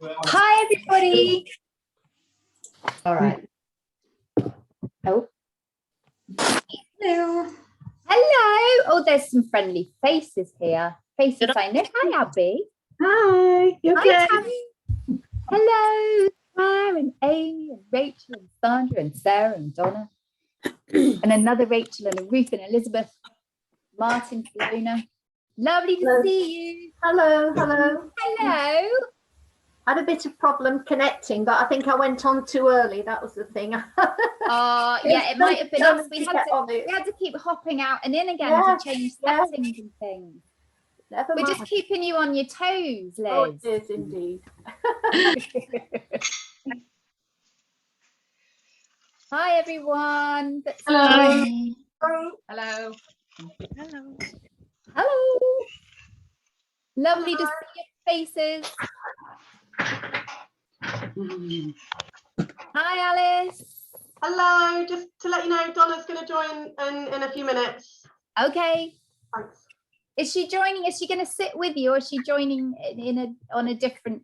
Hi, everybody. All right. Oh. Hello. Hello. Oh, there's some friendly faces here. Faces I know. Hi, Abby. Hi. You okay? Hi, Tammy. Hello, Claire and Amy and Rachel and Sandra and Sarah and Donna. And another Rachel and a Ruth and Elizabeth. Martin, Fiona. Lovely to see you. Hello. Hello. Hello. I had a bit of problem connecting, but I think I went on too early. That was the thing. Yeah, it might have been us. We had to keep hopping out and in again to change settings and things. We're just keeping you on your toes, Liz. Oh, it is indeed. Hi, everyone. Hello. Hello. Hello. Hello. Lovely to see your faces. Hi, Alice. Hello, just to let you know, Donna's going to join in a few minutes. Okay. Thanks. Is she joining? Is she going to sit with you, or is she joining on a different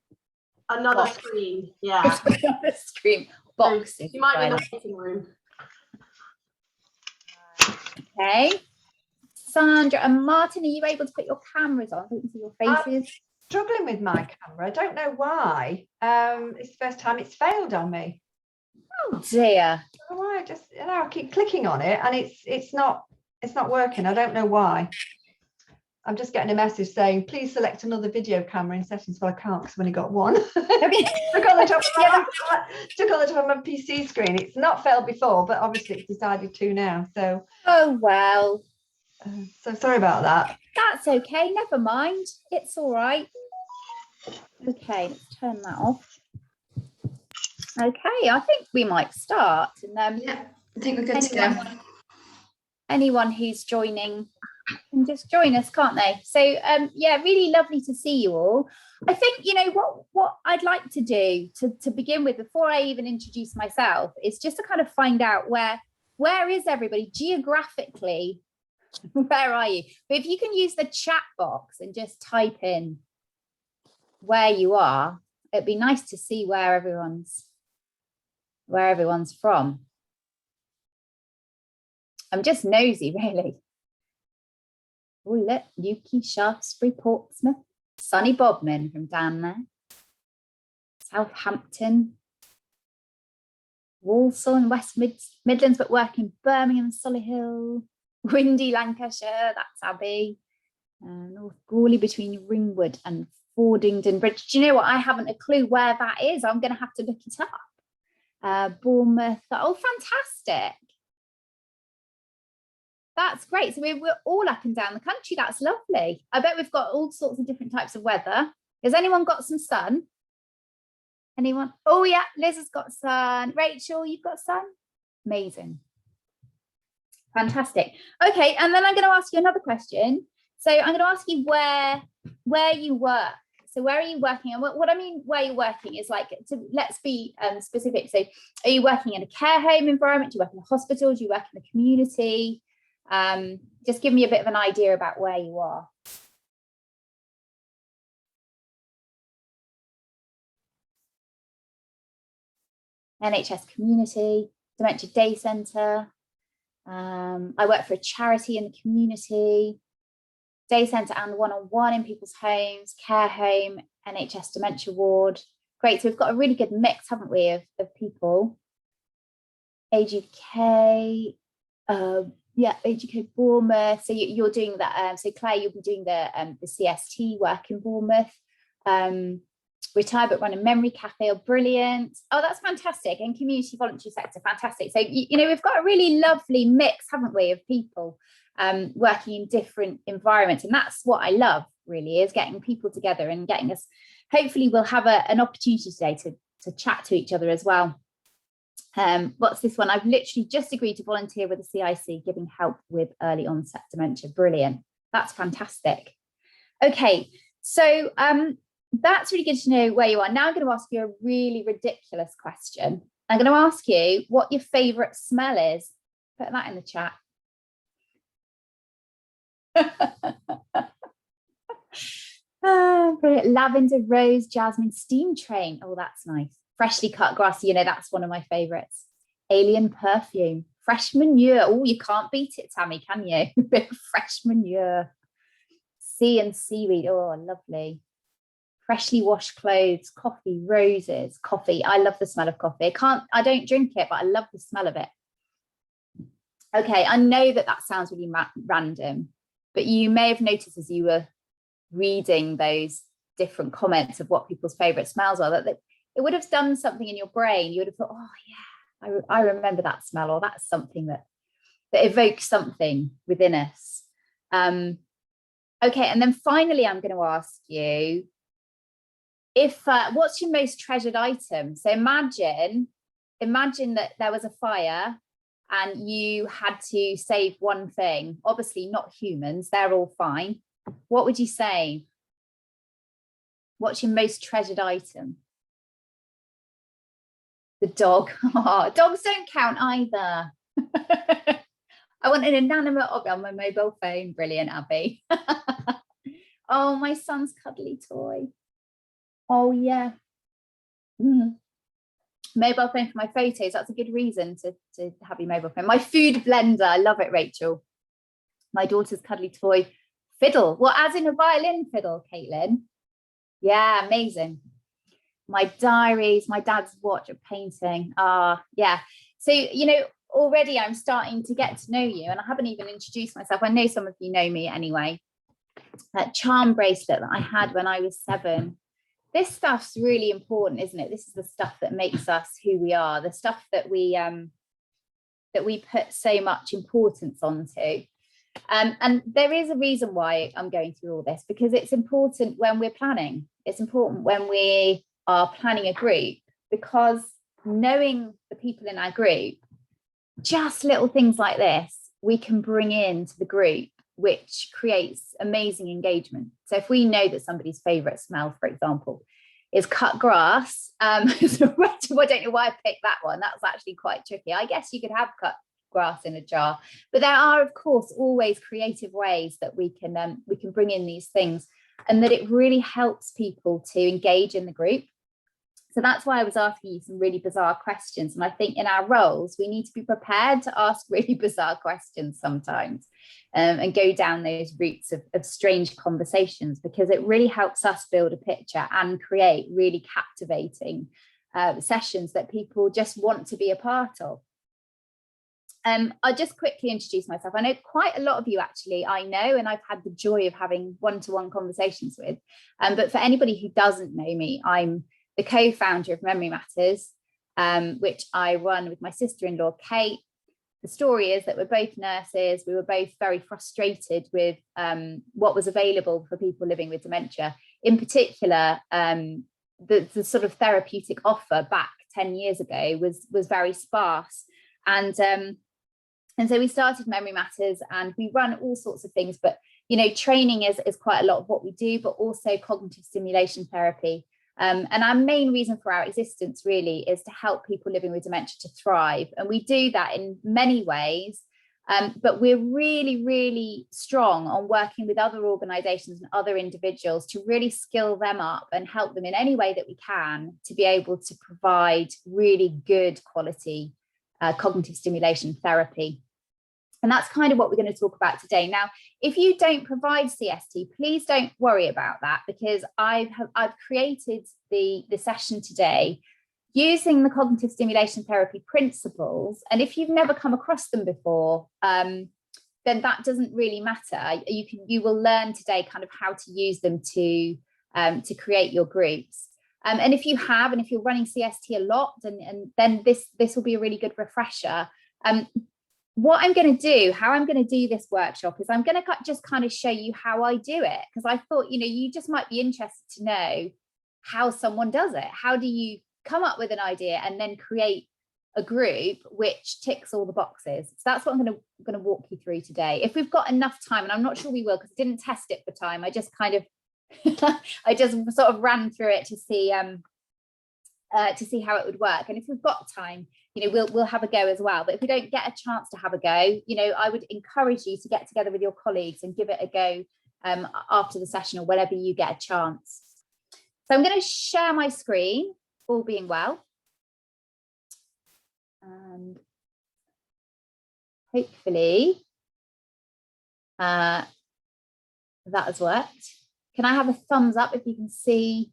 Another screen? Yeah. Another screen box. So she might be in the waiting room. Okay. Sandra and Martin, are you able to put your cameras on so we can see your faces? Struggling with my camera. I don't know why. It's the first time it's failed on me. Oh dear. I just, I keep clicking on it and it's not working. I don't know why. I'm just getting a message saying, please select another video camera in settings. Well, I can't because I've only got one. Took on the top of my PC screen. It's not failed before, but obviously it's decided to now. So. Oh well. So sorry about that. That's okay. Never mind. It's all right. Okay, let's turn that off. Okay, I think we might start. And yeah, I think we're good to go. Anyone who's joining can just join us, can't they? So yeah, really lovely to see you all. I think, you know, what I'd like to do to begin with, before I even introduce myself, is just to kind of find out where is everybody geographically. Where are you? But if you can use the chat box and just type in where you are, it'd be nice to see where everyone's from. I'm just nosy, really. Oh, look, Newquay, Shaftesbury, Portsmouth, sunny Bodmin from down there, Southampton, Walsall and West Midlands, but working Birmingham, Solihull, windy Lancashire, that's Abby, North Gourley between Ringwood and Fordington Bridge. Do you know what? I haven't a clue where that is. I'm going to have to look it up. Bournemouth. Oh, fantastic. That's great. So we're all up and down the country. That's lovely. I bet we've got all sorts of different types of weather. Has anyone got some sun? Anyone? Oh, yeah, Liz has got sun. Rachel, you've got sun? Amazing. Fantastic. Okay, and then I'm going to ask you another question. So I'm going to ask you where you work. So where are you working? And what I mean where you're working is like, let's be specific. So are you working in a care home environment? Do you work in a hospital? Do you work in the community? Just give me a bit of an idea about where you are. NHS community, Dementia Day Centre. I work for a charity in the community, day centre and one-on-one in people's homes, care home, NHS dementia ward. Great, so we've got a really good mix, haven't we, of people. Age UK, yeah, Age UK Bournemouth. So you're doing that. So Claire, you'll be doing the CST work in Bournemouth. Retired but run a memory cafe. Oh, brilliant. Oh, that's fantastic. And community voluntary sector, fantastic. So you know, we've got a really lovely mix, haven't we, of people working in different environments. And that's what I love, really, is getting people together and getting us, hopefully we'll have an opportunity today to chat to each other as well. What's this one? I've literally just agreed to volunteer with the CIC, giving help with early onset dementia. Brilliant. That's fantastic. Okay, so that's really good to know where you are. Now I'm going to ask you a really ridiculous question. I'm going to ask you what your favourite smell is. Put that in the chat. Brilliant. Lavender, rose, jasmine, steam train. Oh, that's nice. Freshly cut grass. You know, that's one of my favorites. Alien perfume. Fresh manure. Oh, you can't beat it, Tammy, can you? Fresh manure. Sea and seaweed. Oh, lovely. Freshly washed clothes. Coffee, roses. Coffee. I love the smell of coffee. I don't drink it, but I love the smell of it. Okay, I know that sounds really random, but you may have noticed as you were reading those different comments of what people's favorite smells are, that it would have done something in your brain. You would have thought, oh yeah, I remember that smell, or that's something that evokes something within us. Okay, and then finally, I'm going to ask you if what's your most treasured item? So imagine that there was a fire and you had to save one thing. Obviously not humans, they're all fine. What would you save? What's your most treasured item? The dog. Oh, dogs don't count either. I want an inanimate object on my mobile phone. Brilliant, Abby. Oh, my son's cuddly toy. Oh, yeah. Mobile phone for my photos. That's a good reason to have your mobile phone. My food blender. I love it, Rachel. My daughter's cuddly toy. Fiddle. Well, as in a violin fiddle, Caitlin. Yeah, amazing. My diaries, my dad's watch, a painting. Yeah. So, you know, already I'm starting to get to know you, and I haven't even introduced myself. I know some of you know me anyway. That charm bracelet that I had when I was 7. This stuff's really important, isn't it? This is the stuff that makes us who we are, the stuff that we put so much importance onto. And there is a reason why I'm going through all this, because it's important when we're planning. It's important when we are planning a group, because knowing the people in our group, just little things like this, we can bring into the group, which creates amazing engagement. So if we know that somebody's favorite smell, for example, is cut grass, so I don't know why I picked that one. That's actually quite tricky. I guess you could have cut grass in a jar, but there are, of course, always creative ways that we can bring in these things, and that it really helps people to engage in the group. So that's why I was asking you some really bizarre questions. And I think in our roles, we need to be prepared to ask really bizarre questions sometimes, and go down those routes of strange conversations, because it really helps us build a picture and create really captivating sessions that people just want to be a part of. I'll just quickly introduce myself. I know quite a lot of you actually, I know, and I've had the joy of having one-to-one conversations with. But for anybody who doesn't know me, I'm the co-founder of Memory Matters, which I run with my sister-in-law, Kate. The story is that we're both nurses. We were both very frustrated with what was available for people living with dementia. In particular, the sort of therapeutic offer back 10 years ago was very sparse. And so we started Memory Matters, and we run all sorts of things, but, you know, training is quite a lot of what we do, but also cognitive stimulation therapy. And our main reason for our existence really is to help people living with dementia to thrive. And we do that in many ways, but we're really, really strong on working with other organisations and other individuals to really skill them up and help them in any way that we can to be able to provide really good quality cognitive stimulation therapy. And that's kind of what we're going to talk about today. Now, if you don't provide CST, please don't worry about that, because I've created the session today using the cognitive stimulation therapy principles. And if you've never come across them before, then that doesn't really matter. You will learn today kind of how to use them to create your groups. And if you have, and if you're running CST a lot, and then this will be a really good refresher. What I'm going to do, how I'm going to do this workshop, is I'm going to just kind of show you how I do it, because I thought, you know, you just might be interested to know how someone does it. How do you come up with an idea and then create a group which ticks all the boxes? So that's what I'm going to walk you through today. If we've got enough time, and I'm not sure we will, because I didn't test it for time. I just kind of I just sort of ran through it to see how it would work. And if we've got time, you know, we'll have a go as well. But if we don't get a chance to have a go, you know, I would encourage you to get together with your colleagues and give it a go after the session or whenever you get a chance. So I'm going to share my screen, all being well. And hopefully that has worked. Can I have a thumbs up if you can see?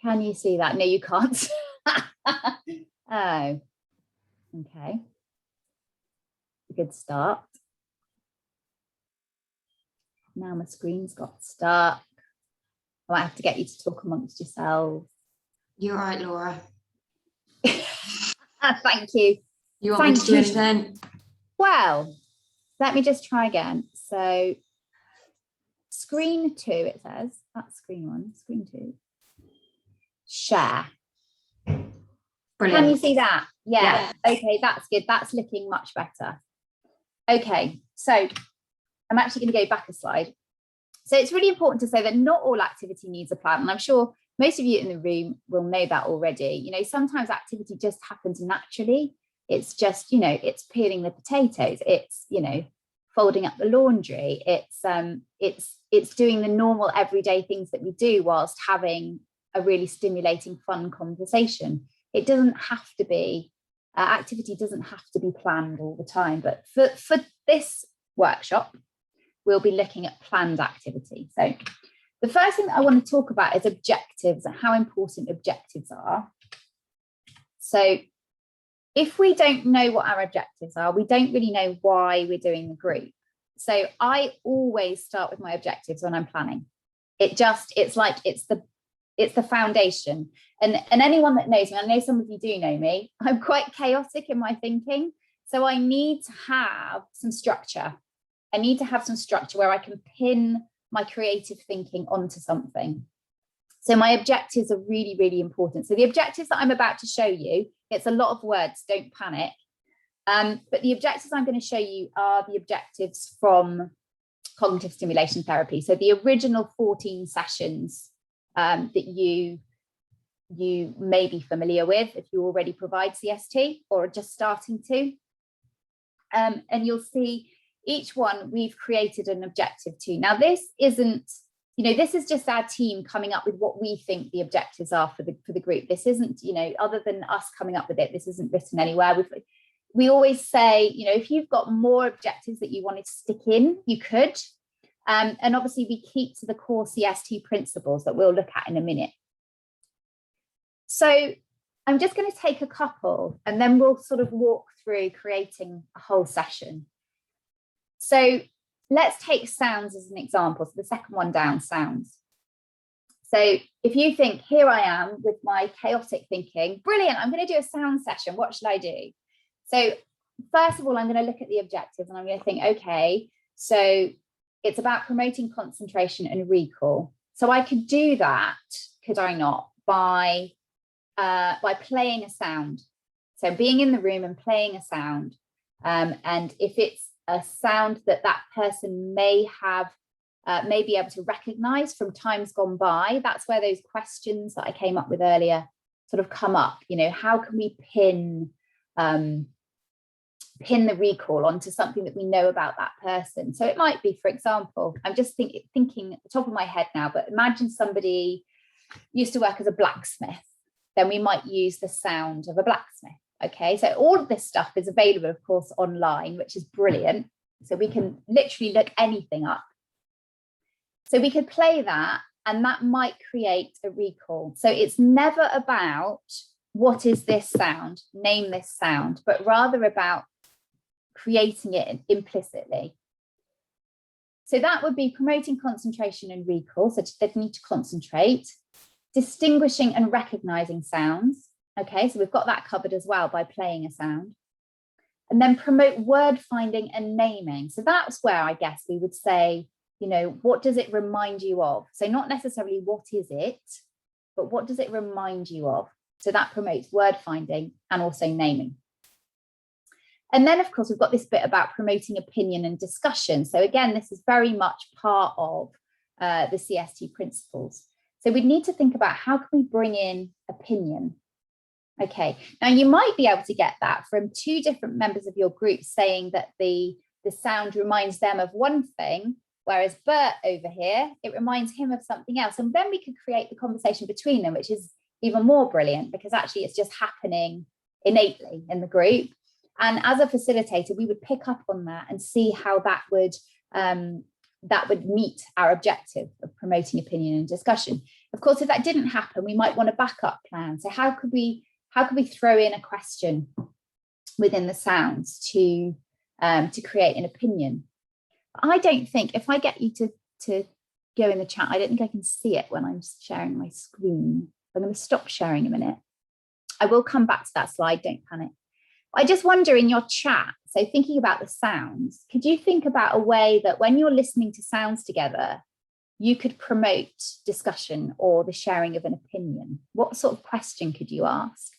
Can you see that? No, you can't. Oh, okay. A good start. Now my screen's got stuck. I might have to get you to talk amongst yourselves. You're right, Laura. Thank you. You want me to do anything? Well, let me just try again. So screen 2, it says. That's screen 1, screen 2. Share. Brilliant. Can you see that? Yeah. Okay, that's good. That's looking much better. Okay, so I'm actually going to go back a slide. So it's really important to say that not all activity needs a plan. And I'm sure most of you in the room will know that already. You know, sometimes activity just happens naturally. It's just, you know, it's peeling the potatoes. It's, you know, folding up the laundry. It's doing the normal everyday things that we do whilst having a really stimulating, fun conversation. It doesn't have to be, activity doesn't have to be planned all the time. But for this workshop, we'll be looking at planned activity. So the first thing that I want to talk about is objectives and how important objectives are. So if we don't know what our objectives are, we don't really know why we're doing the group. So I always start with my objectives when I'm planning. It's the foundation. And anyone that knows me, I know some of you do know me, I'm quite chaotic in my thinking. So I need to have some structure. I need to have some structure where I can pin my creative thinking onto something. So my objectives are really, really important. So the objectives that I'm about to show you, it's a lot of words, don't panic. But the objectives I'm going to show you are the objectives from cognitive stimulation therapy. So the original 14 sessions that you may be familiar with if you already provide CST or are just starting to. And you'll see each one we've created an objective to. Now, this isn't, you know, this is just our team coming up with what we think the objectives are for the group. This isn't, you know, other than us coming up with it, this isn't written anywhere. We always say, you know, if you've got more objectives that you wanted to stick in, you could. And obviously we keep to the core CST principles that we'll look at in a minute. So I'm just going to take a couple and then we'll sort of walk through creating a whole session. So let's take sounds as an example. So the second one down, sounds. So if you think, here I am with my chaotic thinking, brilliant, I'm going to do a sound session. What should I do? So first of all, I'm going to look at the objectives and I'm going to think, okay, so it's about promoting concentration and recall. So I could do that, could I not, by playing a sound. So being in the room and playing a sound. And if it's a sound that person may be able to recognize from times gone by, that's where those questions that I came up with earlier sort of come up. You know, how can we pin the recall onto something that we know about that person? So it might be, for example, I'm just thinking at the top of my head now, but imagine somebody used to work as a blacksmith. Then we might use the sound of a blacksmith. Okay, so all of this stuff is available, of course, online, which is brilliant. So we can literally look anything up. So we could play that and that might create a recall. So it's never about what is this sound, name this sound, but rather about creating it implicitly. So that would be promoting concentration and recall. So they need to concentrate, distinguishing and recognizing sounds. Okay, so we've got that covered as well by playing a sound. And then promote word finding and naming. So that's where I guess we would say, you know, what does it remind you of? So not necessarily what is it, but what does it remind you of? So that promotes word finding and also naming. And then, of course, we've got this bit about promoting opinion and discussion. So again, this is very much part of the CST principles. So we need to think about how can we bring in opinion. Okay, now you might be able to get that from two different members of your group saying that the sound reminds them of one thing, Whereas Bert over here, it reminds him of something else. And then we could create the conversation between them, which is even more brilliant because actually it's just happening innately in the group. And as a facilitator, we would pick up on that and see how that would meet our objective of promoting opinion and discussion. Of course, if that didn't happen, we might want a backup plan. So how could we throw in a question within the sounds to create an opinion? I don't think, if I get you to go in the chat, I don't think I can see it when I'm sharing my screen. I'm going to stop sharing a minute. I will come back to that slide, don't panic. I just wonder in your chat, so thinking about the sounds, could you think about a way that when you're listening to sounds together, you could promote discussion or the sharing of an opinion? What sort of question could you ask?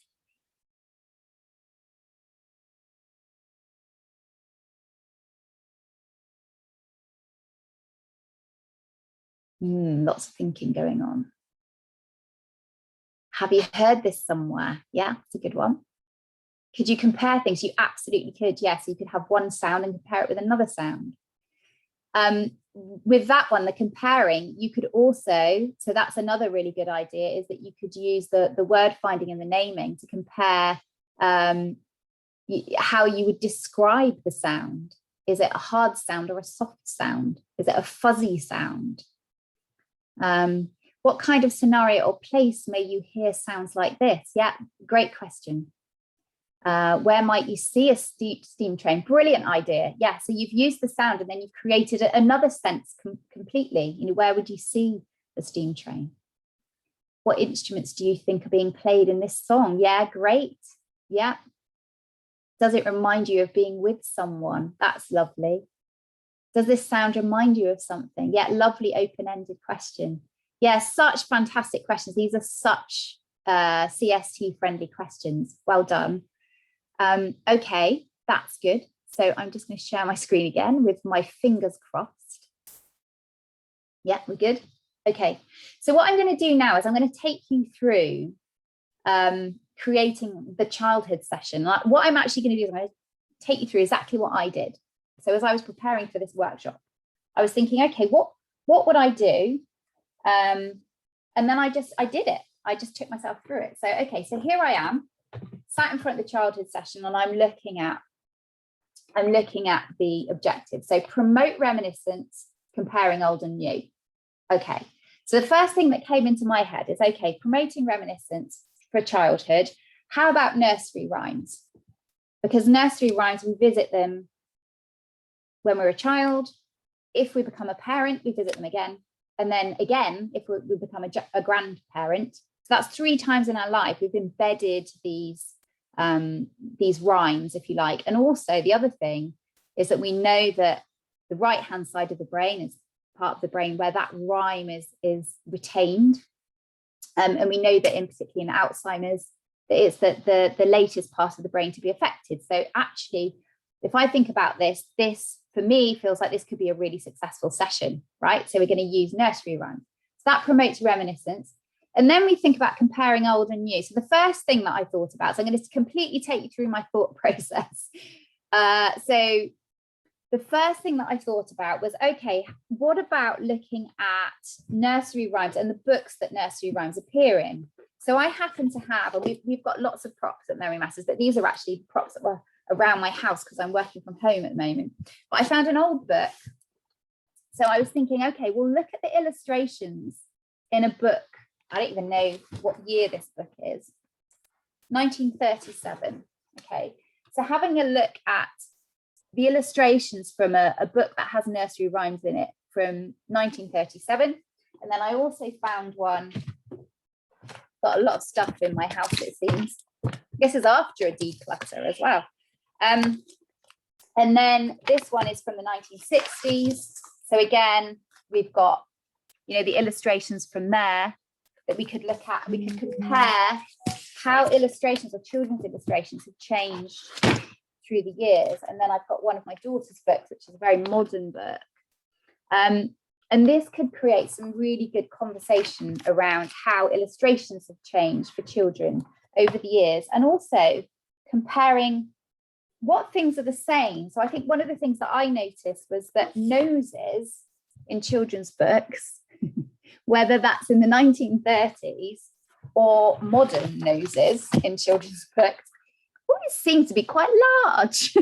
Lots of thinking going on. Have you heard this somewhere? Yeah, it's a good one. Could you compare things? You absolutely could. Yes, you could have one sound and compare it with another sound. With that one, the comparing, you could also, so that's another really good idea, is that you could use the word finding and the naming to compare how you would describe the sound. Is it a hard sound or a soft sound? Is it a fuzzy sound? What kind of scenario or place may you hear sounds like this? Yeah, great question. Where might you see a steam train? Brilliant idea. Yeah, so you've used the sound and then you've created another sense completely. You know, where would you see the steam train? What instruments do you think are being played in this song? Yeah, great. Yeah. Does it remind you of being with someone? That's lovely. Does this sound remind you of something? Yeah, lovely open-ended question. Yeah, such fantastic questions. These are such CST-friendly questions. Well done. Okay, that's good. So I'm just going to share my screen again with my fingers crossed. Yeah, we're good. Okay, so what I'm going to do now is I'm going to take you through creating the childhood session. Like, what I'm actually going to do is I'm going to take you through exactly what I did. So as I was preparing for this workshop, I was thinking, okay, what would I do? And then I did it. I just took myself through it. So, okay, so here I am, sat in front of the childhood session, and I'm looking at the objective. So promote reminiscence, comparing old and new. Okay, so the first thing that came into my head is, okay, promoting reminiscence for childhood. How about nursery rhymes? Because nursery rhymes, we visit them when we're a child. If we become a parent, we visit them again. And then again, if we become a grandparent. So that's 3 times in our life we've embedded these rhymes, if you like. And also the other thing is that we know that the right hand side of the brain is part of the brain where that rhyme is retained. And we know that particularly in Alzheimer's, it's the latest part of the brain to be affected. So actually, if I think about this for me feels like this could be a really successful session, right? So we're going to use nursery rhymes. So that promotes reminiscence. And then we think about comparing old and new. So the first thing that I thought about, so I'm going to completely take you through my thought process. So the first thing that I thought about was, okay, what about looking at nursery rhymes and the books that nursery rhymes appear in? So I happen to have, and we've got lots of props at Merry Masters, but these are actually props that were around my house because I'm working from home at the moment. But I found an old book. So I was thinking, okay, well, look at the illustrations in a book. I don't even know what year this book is. 1937. Okay. So having a look at the illustrations from a book that has nursery rhymes in it from 1937. And then I also found one, got a lot of stuff in my house, it seems. This is after a declutter as well. And then this one is from the 1960s. So again, we've got, the illustrations from there that we could look at. We could compare how illustrations or children's illustrations have changed through the years. And then I've got one of my daughter's books, which is a very modern book. And this could create some really good conversation around how illustrations have changed for children over the years, and also comparing what things are the same. So I think one of the things that I noticed was that noses in children's books, whether that's in the 1930s or modern noses in children's books, always seem to be quite large.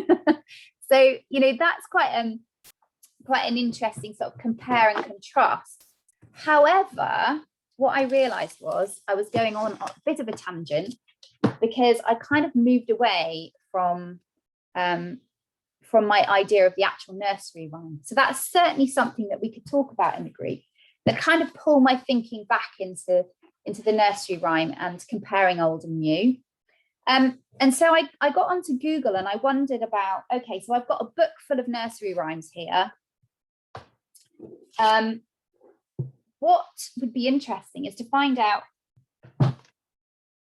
So, you know, that's quite an interesting sort of compare and contrast. However, what I realized was I was going on a bit of a tangent because I kind of moved away from my idea of the actual nursery rhyme. So that's certainly something that we could talk about in the group, that kind of pull my thinking back into the nursery rhyme and comparing old and new. And so I got onto Google and I wondered about, okay, so I've got a book full of nursery rhymes here. What would be interesting is to find out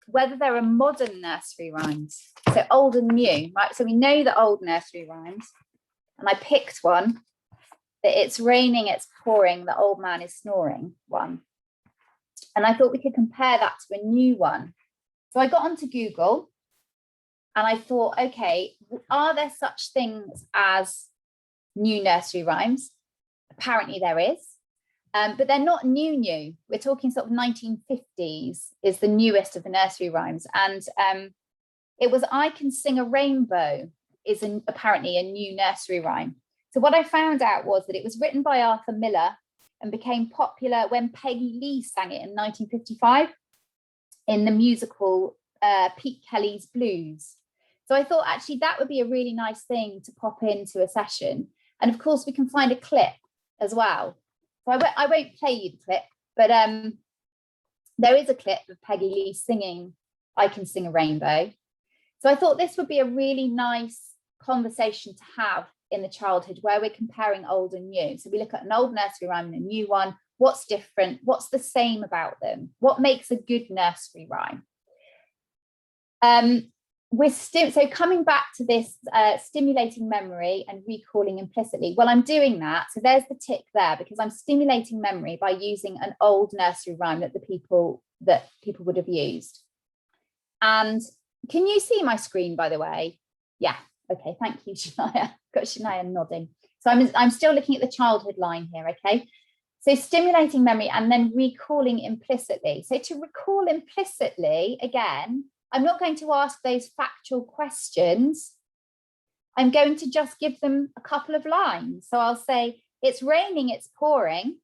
whether there are modern nursery rhymes, so old and new, right? So we know the old nursery rhymes, and I picked one, that it's raining, it's pouring, the old man is snoring one. And I thought we could compare that to a new one. So I got onto Google and I thought, okay, are there such things as new nursery rhymes? Apparently there is. But they're not new. We're talking sort of 1950s is the newest of the nursery rhymes. And it was I Can Sing a Rainbow is apparently a new nursery rhyme. So what I found out was that it was written by Arthur Miller and became popular when Peggy Lee sang it in 1955 in the musical Pete Kelly's Blues. So I thought actually that would be a really nice thing to pop into a session. And of course we can find a clip as well. So I won't play you the clip, but there is a clip of Peggy Lee singing I Can Sing a Rainbow. So I thought this would be a really nice conversation to have in the childhood where we're comparing old and new. So we look at an old nursery rhyme and a new one. What's different? What's the same about them? What makes a good nursery rhyme? So coming back to this stimulating memory and recalling implicitly, well, I'm doing that. So there's the tick there because I'm stimulating memory by using an old nursery rhyme that people would have used. And can you see my screen, by the way? Yeah. Okay. Thank you, Shania. Got Shania nodding. So I'm still looking at the childhood line here. Okay. So stimulating memory and then recalling implicitly. So to recall implicitly, again, I'm not going to ask those factual questions. I'm going to just give them a couple of lines. So I'll say, it's raining, it's pouring.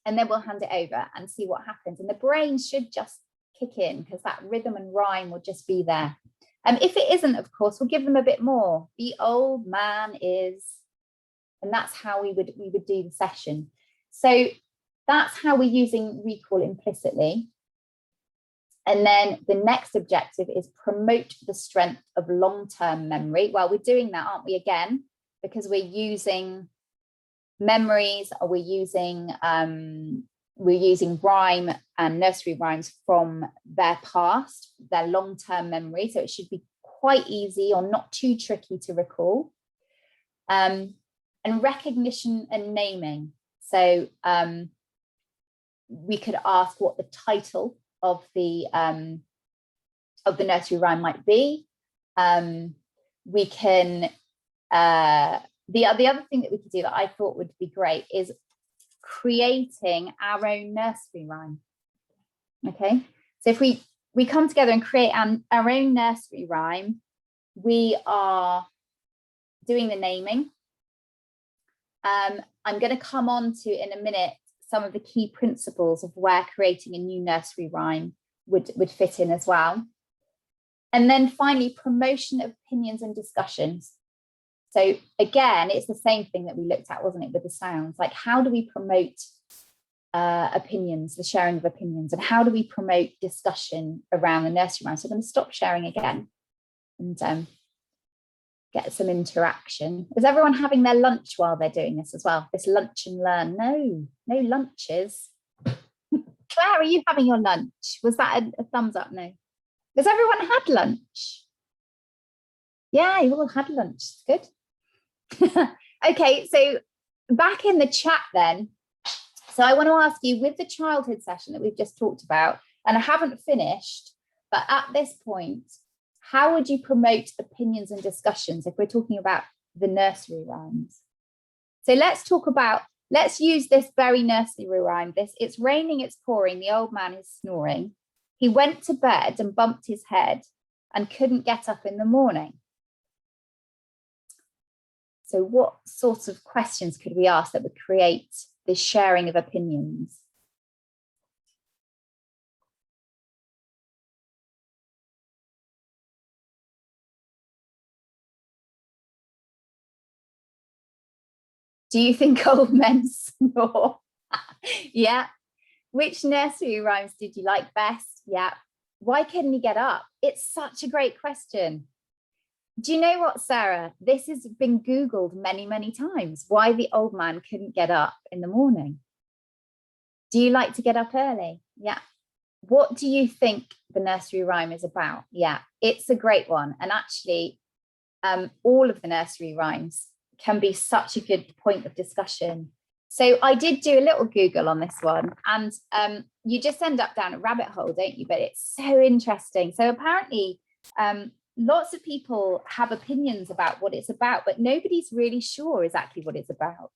And then we'll hand it over and see what happens. And the brain should just kick in because that rhythm and rhyme will just be there. If it isn't, of course, we'll give them a bit more. The old man is, and that's how we would do the session. So that's how we're using recall implicitly. And then the next objective is promote the strength of long-term memory. Well, we're doing that, aren't we, again, because we're using memories, or we're using rhyme and nursery rhymes from their past, their long-term memory. So it should be quite easy or not too tricky to recall. And recognition and naming. So we could ask what the title of the nursery rhyme might be. We can the other thing that we could do that I thought would be great is creating our own nursery rhyme. Okay, so if we come together and create our own nursery rhyme, we are doing the naming. I'm going to come on to in a minute some of the key principles of where creating a new nursery rhyme would fit in as well. And then finally, promotion of opinions and discussions. So again, it's the same thing that we looked at, wasn't it, with the sounds? Like, how do we promote opinions, the sharing of opinions, and how do we promote discussion around the nursery rhyme? So I'm going to stop sharing again and get some interaction. Is everyone having their lunch while they're doing this as well? This lunch and learn? No lunches. Claire, are you having your lunch? Was that a thumbs up? No. Has everyone had lunch? Yeah, you all had lunch. Good. Okay, so back in the chat then. So I want to ask you, with the childhood session that we've just talked about, and I haven't finished, but at this point, how would you promote opinions and discussions if we're talking about the nursery rhymes? So let's talk about Let's use this very nursery rhyme. It's raining, it's pouring, the old man is snoring. He went to bed and bumped his head and couldn't get up in the morning. So what sorts of questions could we ask that would create this sharing of opinions? Do you think old men snore? Yeah. Which nursery rhymes did you like best? Yeah. Why couldn't he get up? It's such a great question. Do you know what, Sarah? This has been Googled many, many times. Why the old man couldn't get up in the morning. Do you like to get up early? Yeah. What do you think the nursery rhyme is about? Yeah, it's a great one. And actually, all of the nursery rhymes can be such a good point of discussion. So I did do a little Google on this one, and you just end up down a rabbit hole, don't you? But it's so interesting. So apparently, lots of people have opinions about what it's about, but nobody's really sure exactly what it's about.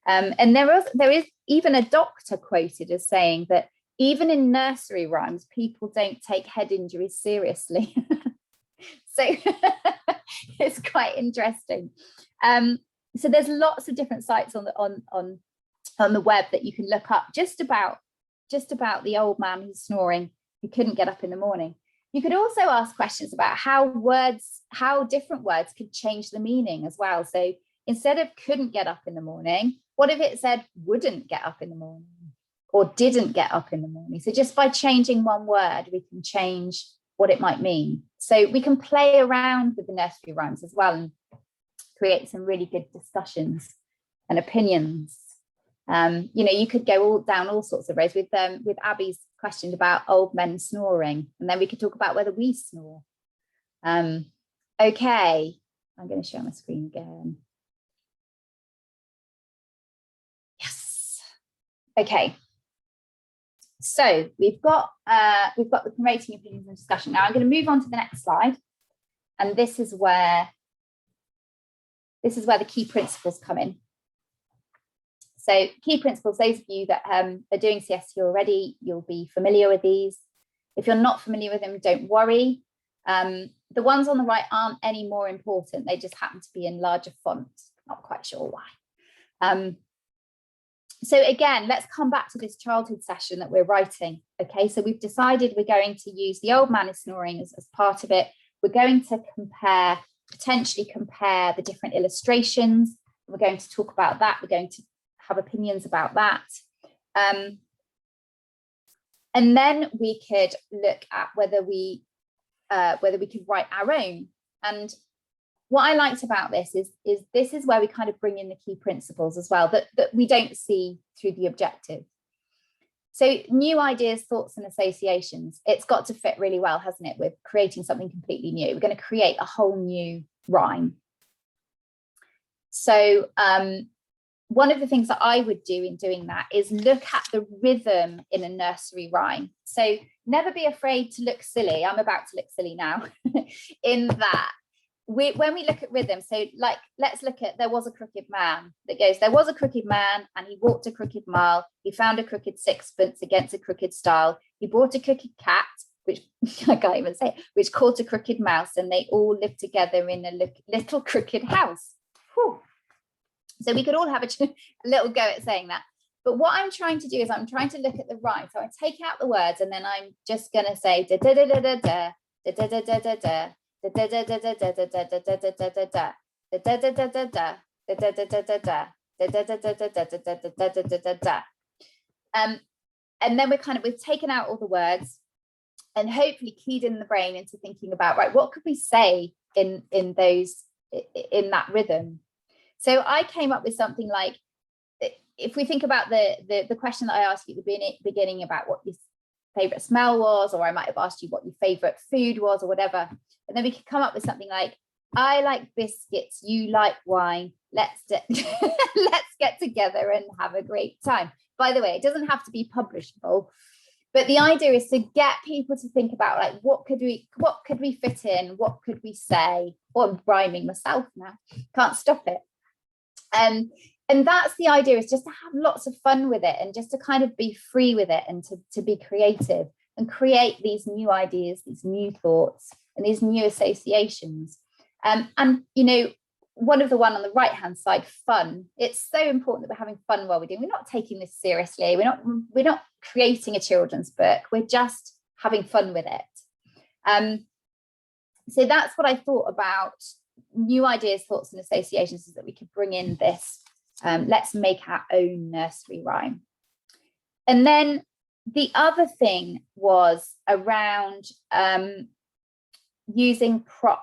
And there is even a doctor quoted as saying that even in nursery rhymes, people don't take head injuries seriously. So it's quite interesting. So there's lots of different sites on the web that you can look up just about the old man who's snoring, who couldn't get up in the morning. You could also ask questions about how different words could change the meaning as well. So instead of couldn't get up in the morning, what if it said wouldn't get up in the morning or didn't get up in the morning? So just by changing one word, we can change what it might mean. So we can play around with the nursery rhymes as well and create some really good discussions and opinions. You could go down all sorts of roads with Abby's question about old men snoring, and then we could talk about whether we snore. Okay, I'm going to share my screen again. Yes. Okay. So we've got the promoting opinions and discussion. Now I'm going to move on to the next slide, and this is where the key principles come in. So key principles, those of you that are doing CST already, you'll be familiar with these. If you're not familiar with them, don't worry. The ones on the right aren't any more important. They just happen to be in larger font. Not quite sure why. So again, let's come back to this childhood session that we're writing. Okay, so we've decided we're going to use the old man is snoring as part of it. We're going to potentially compare the different illustrations. We're going to talk about that. We're going to have opinions about that. And then we could look at whether we could write our own. And what I liked about this is this is where we kind of bring in the key principles as well that we don't see through the objective. So new ideas, thoughts and associations, it's got to fit really well, hasn't it, with creating something completely new. We're going to create a whole new rhyme. So one of the things that I would do in doing that is look at the rhythm in a nursery rhyme. So never be afraid to look silly. I'm about to look silly now in that. When we look at rhythm, so like, let's look at there was a crooked man that goes, there was a crooked man and he walked a crooked mile. He found a crooked sixpence against a crooked stile. He bought a crooked cat, which I can't even say, which caught a crooked mouse, and they all lived together in a little crooked house. Whew. So we could all have a little go at saying that. But what I'm trying to do is I'm trying to look at the rhyme. So I take out the words and then I'm just going to say da da da da da da da da da da da. And then we've taken out all the words and hopefully keyed in the brain into thinking about, right, what could we say in that rhythm? So I came up with something like, if we think about the question that I asked you at the beginning about what your favorite smell was, or I might have asked you what your favorite food was or whatever, and then we could come up with something like, I like biscuits, you like wine, let's get together and have a great time. By the way, it doesn't have to be publishable, but the idea is to get people to think about, like, what could we fit in, what could we say? Or I'm rhyming myself now, can't stop it. And that's the idea, is just to have lots of fun with it and just to kind of be free with it and to be creative and create these new ideas, these new thoughts and these new associations. And, you know, one of the one on the right hand side, fun. It's so important that we're having fun while we're doing. We're not taking this seriously. We're not creating a children's book. We're just having fun with it. So that's what I thought about new ideas, thoughts and associations, is that we could bring in this. Let's make our own nursery rhyme. And then the other thing was around using props.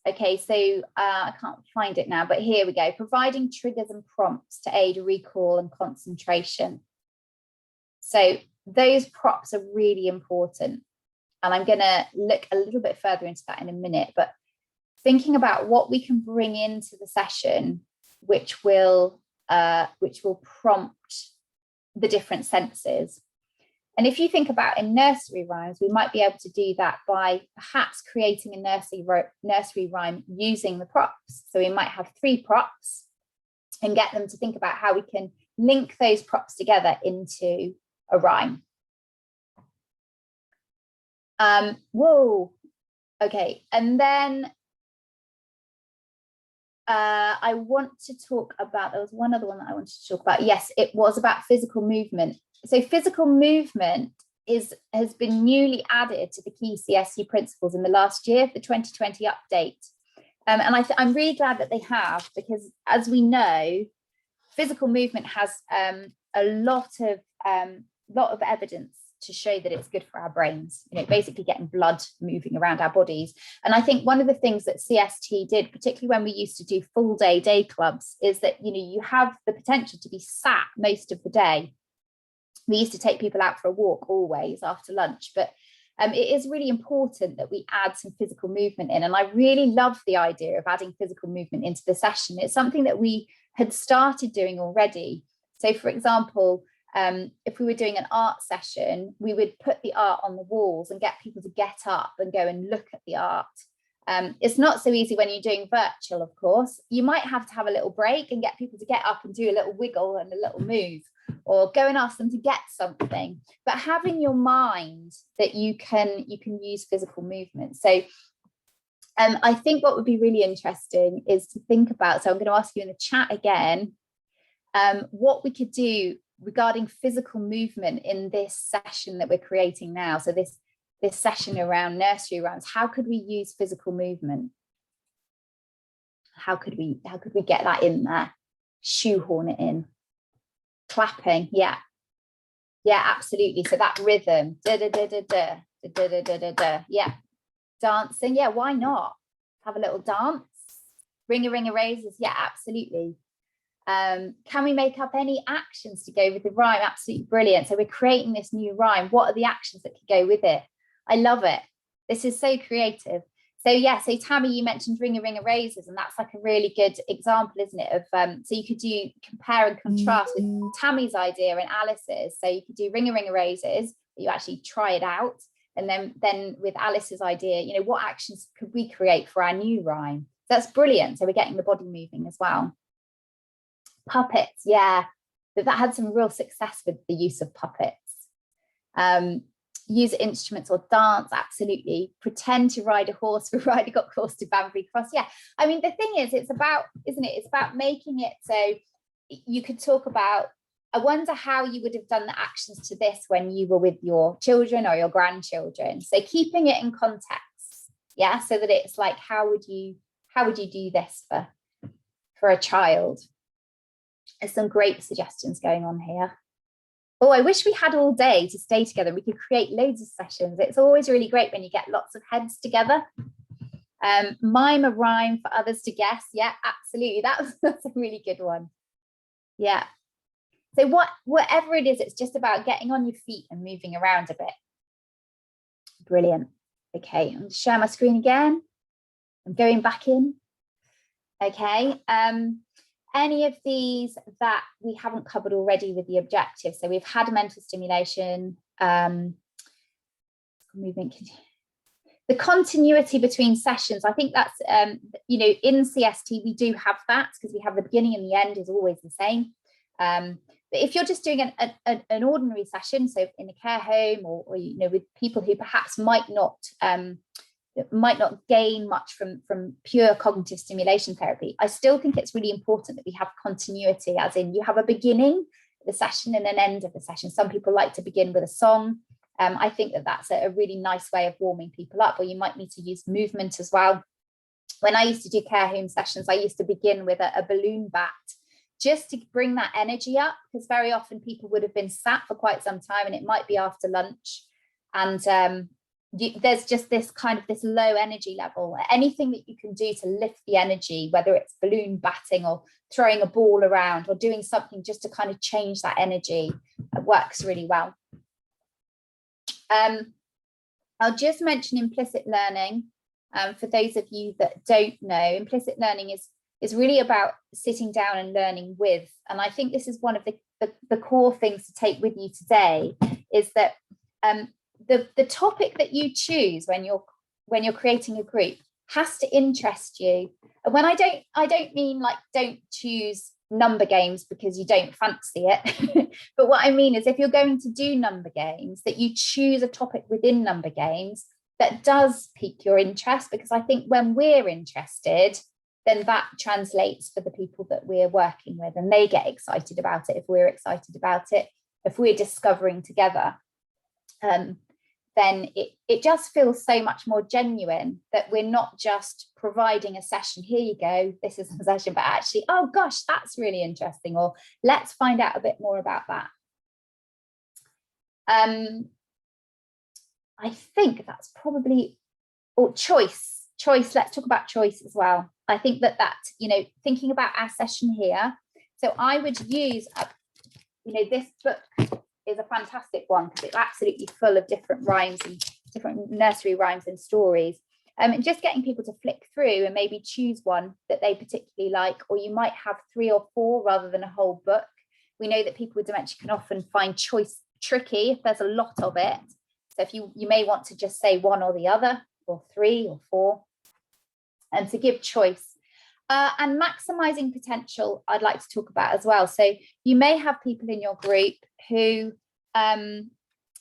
Okay, so I can't find it now, but here we go. Providing triggers and prompts to aid recall and concentration. So those props are really important. And I'm going to look a little bit further into that in a minute, but thinking about what we can bring into the session, which will prompt the different senses. And if you think about in nursery rhymes, we might be able to do that by perhaps creating a nursery rhyme using the props. So we might have 3 props and get them to think about how we can link those props together into a rhyme. Whoa. Okay. And then I want to talk about, there was one other one that I wanted to talk about. Yes, it was about physical movement. So physical movement has been newly added to the key CSU principles in the last year, the 2020 update. And I'm really glad that they have, because as we know, physical movement has a lot of evidence to show that it's good for our brains, you know, basically getting blood moving around our bodies. And I think one of the things that CST did, particularly when we used to do full day clubs, is that, you know, you have the potential to be sat most of the day. We used to take people out for a walk always after lunch, but it is really important that we add some physical movement in. And I really love the idea of adding physical movement into the session. It's something that we had started doing already. So for example, if we were doing an art session, we would put the art on the walls and get people to get up and go and look at the art. It's not so easy when you're doing virtual, of course. You might have to have a little break and get people to get up and do a little wiggle and a little move, or go and ask them to get something. But have in your mind that you can use physical movement. So I think what would be really interesting is to think about, so I'm going to ask you in the chat again, what we could do regarding physical movement in this session that we're creating now. So this session around nursery rhymes, how could we use physical movement? How could we get that in there? Shoehorn it in. Clapping, yeah, absolutely. So that rhythm, da da da da da da da da da da, yeah. Dancing, yeah, why not? Have a little dance. Ring a raises, yeah, absolutely. Can we make up any actions to go with the rhyme? Absolutely brilliant. So we're creating this new rhyme. What are the actions that could go with it? I love it. This is so creative. So yeah, so Tammy, you mentioned ring a raises, and that's like a really good example, isn't it? Of so you could do compare and contrast with Tammy's idea and Alice's. So you could do ring a raises, but you actually try it out, and then with Alice's idea, you know, what actions could we create for our new rhyme? So that's brilliant. So we're getting the body moving as well. Puppets, yeah, that had some real success with the use of puppets. Use instruments or dance, absolutely. Pretend to ride a horse for Ryder Got Cross to Banbury Cross. Yeah, I mean, the thing is, it's about, isn't it? It's about making it so you could talk about, I wonder how you would have done the actions to this when you were with your children or your grandchildren. So keeping it in context, yeah, so that it's like, how would you do this for a child? There's some great suggestions going on here. Oh, I wish we had all day to stay together. We could create loads of sessions. It's always really great when you get lots of heads together. Mime a rhyme for others to guess. Yeah, absolutely. That's a really good one. Yeah. So whatever it is, it's just about getting on your feet and moving around a bit. Brilliant. Okay, I'm going to share my screen again. I'm going back in. Okay. Any of these that we haven't covered already with the objective? So we've had mental stimulation, movement. The continuity between sessions, I think that's, you know, in CST, we do have that because we have the beginning and the end is always the same. But if you're just doing an ordinary session, so in a care home or you know, with people who perhaps might not gain much from pure cognitive stimulation therapy, I still think it's really important that we have continuity, as in you have a beginning of the session and an end of the session. Some people like to begin with a song. I think that that's a really nice way of warming people up, or you might need to use movement as well. When I used to do care home sessions, I used to begin with a balloon bat, just to bring that energy up, because very often people would have been sat for quite some time and it might be after lunch. And there's just this kind of this low energy level. Anything that you can do to lift the energy, whether it's balloon batting or throwing a ball around or doing something just to kind of change that energy, works really well. I'll just mention implicit learning. For those of you that don't know, implicit learning is really about sitting down and learning with. And I think this is one of the core things to take with you today, is that the topic that you choose when you're creating a group has to interest you. And when I don't mean like don't choose number games because you don't fancy it, but what I mean is if you're going to do number games, that you choose a topic within number games that does pique your interest, because I think when we're interested, then that translates for the people that we're working with, and they get excited about it if we're excited about it. If we're discovering together, then it just feels so much more genuine, that we're not just providing a session, here you go, this is a session, but actually, oh gosh, that's really interesting, or let's find out a bit more about that. I think that's probably, or choice, let's talk about choice as well. I think that you know, thinking about our session here, so I would use, you know, this book is a fantastic one because it's absolutely full of different rhymes and different nursery rhymes and stories. And just getting people to flick through and maybe choose one that they particularly like, or you might have 3 or 4 rather than a whole book. We know that people with dementia can often find choice tricky if there's a lot of it. So if you may want to just say one or the other, or 3 or 4, and to give choice. And maximizing potential, I'd like to talk about as well. So you may have people in your group who,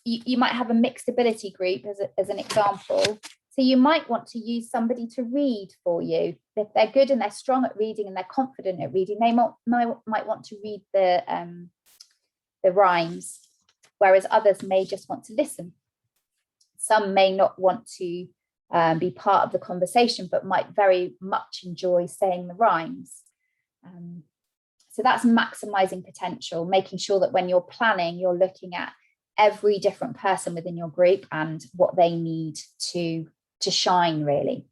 you might have a mixed ability group as an example. So you might want to use somebody to read for you. If they're good and they're strong at reading and they're confident at reading, they might want to read the rhymes, whereas others may just want to listen. Some may not want to be part of the conversation, but might very much enjoy saying the rhymes. So that's maximizing potential, making sure that when you're planning, you're looking at every different person within your group and what they need to shine, really.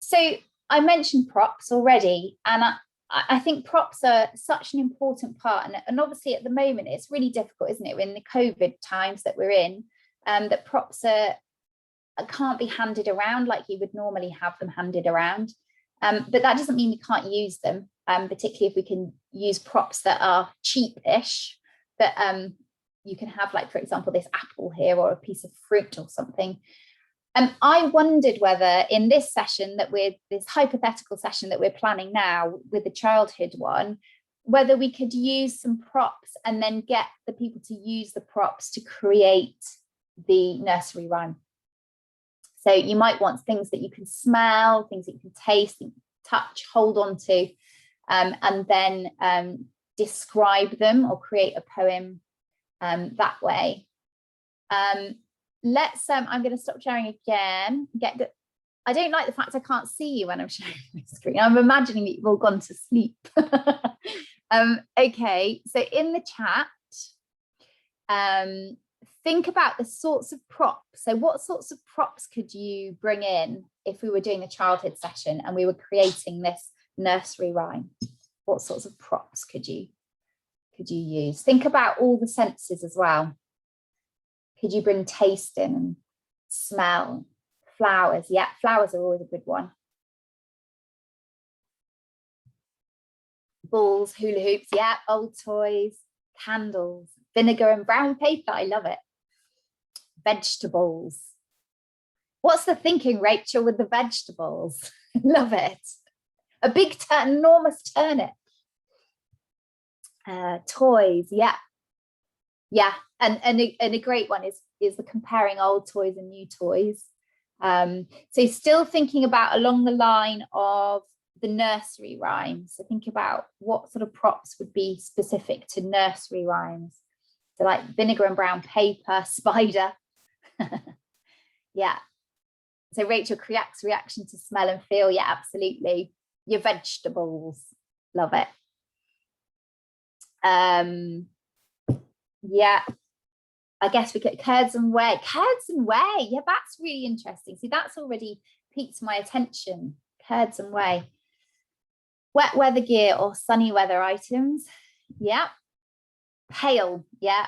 So I mentioned props already, and I think props are such an important part, and obviously at the moment it's really difficult, isn't it, in the COVID times that we're in, that props can't be handed around like you would normally have them handed around, but that doesn't mean we can't use them, particularly if we can use props that are cheapish, that you can have, like for example this apple here, or a piece of fruit or something. I wondered whether in this session this hypothetical session that we're planning now with the childhood one, whether we could use some props and then get the people to use the props to create the nursery rhyme. So you might want things that you can smell, things that you can taste, touch, hold on to, and then describe them or create a poem that way. I'm going to stop sharing again. I don't like the fact I can't see you when I'm sharing my screen. I'm imagining that you've all gone to sleep. Okay, so in the chat, think about the sorts of props. So what sorts of props could you bring in if we were doing a childhood session and we were creating this nursery rhyme? What sorts of props could you use? Think about all the senses as well. Could you bring taste in and smell? Flowers, yeah, flowers are always a good one. Balls, hula hoops, yeah, old toys, candles, Vinegar and brown paper, I love it. Vegetables. What's the thinking, Rachel, with the vegetables? Love it. A big, enormous turnip. Toys, yeah. And a great one is the comparing old toys and new toys. So still thinking about along the line of the nursery rhymes. So think about what sort of props would be specific to nursery rhymes. So like vinegar and brown paper, spider. Yeah. So Rachel, Kriak's reaction to smell and feel. Yeah, absolutely. Your vegetables. Love it. Yeah. I guess we get curds and whey. Curds and whey. Yeah, that's really interesting. See, that's already piqued my attention. Curds and whey. Wet weather gear or sunny weather items. Yeah. Pale. Yeah.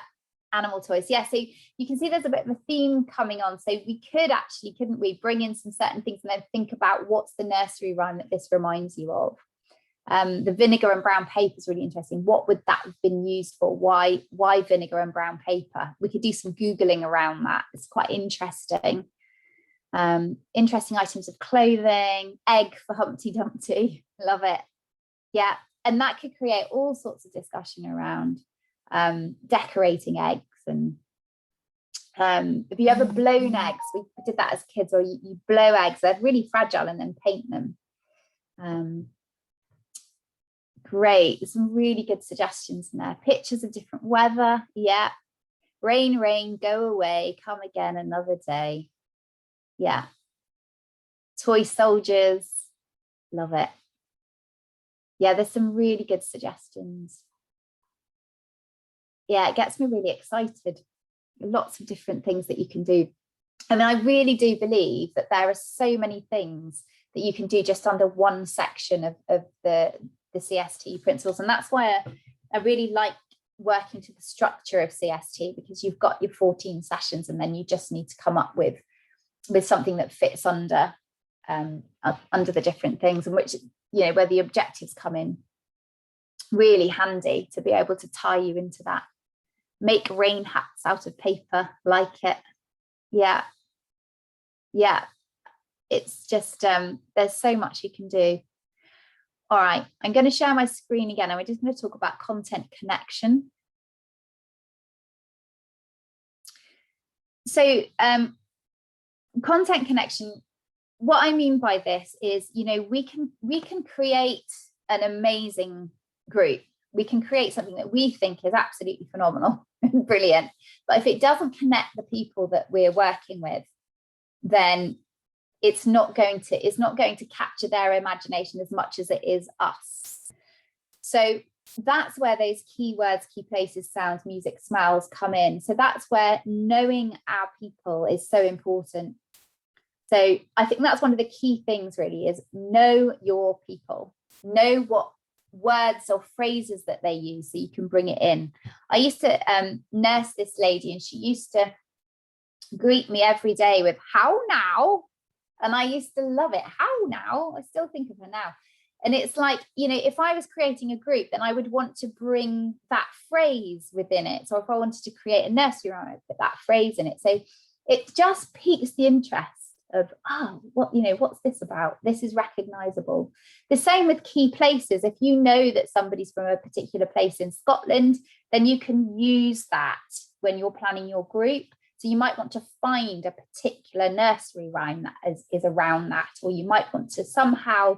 Animal toys. Yeah. So you can see there's a bit of a theme coming on. So we could actually, couldn't we, bring in some certain things and then think about what's the nursery rhyme that this reminds you of. The vinegar and brown paper is really interesting. What would that have been used for? Why vinegar and brown paper? We could do some Googling around that. It's quite interesting. Interesting items of clothing, egg for Humpty Dumpty. Love it. Yeah. And that could create all sorts of discussion around decorating eggs. And if you ever blown eggs, we did that as kids, or you blow eggs, they're really fragile, and then paint them. Great, there's some really good suggestions in there. Pictures of different weather. Yeah. Rain, rain, go away, come again another day. Yeah. Toy soldiers. Love it. Yeah, there's some really good suggestions. Yeah, it gets me really excited. Lots of different things that you can do. And I really do believe that there are so many things that you can do just under one section of the CST principles. And that's why I really like working to the structure of CST, because you've got your 14 sessions and then you just need to come up with something that fits under the different things, and which, you know, where the objectives come in really handy to be able to tie you into that. Make rain hats out of paper, like it. Yeah. It's just there's so much you can do. All right, I'm going to share my screen again, and we're just going to talk about content connection. So content connection, what I mean by this is, you know, we can create an amazing group. We can create something that we think is absolutely phenomenal and brilliant. But if it doesn't connect the people that we're working with, then it's not going to capture their imagination as much as it is us. So that's where those keywords, key places, sounds, music, smells come in. So that's where knowing our people is so important. So I think that's one of the key things really, is know your people, know what words or phrases that they use so you can bring it in. I used to nurse this lady, and she used to greet me every day with "how now?" And I used to love it. How now? I still think of her now. And it's like, you know, if I was creating a group, then I would want to bring that phrase within it. So if I wanted to create a nursery rhyme, I'd put that phrase in it. So it just piques the interest of, oh, what, you know, what's this about? This is recognizable. The same with key places. If you know that somebody's from a particular place in Scotland, then you can use that when you're planning your group. So you might want to find a particular nursery rhyme that is around that, or you might want to somehow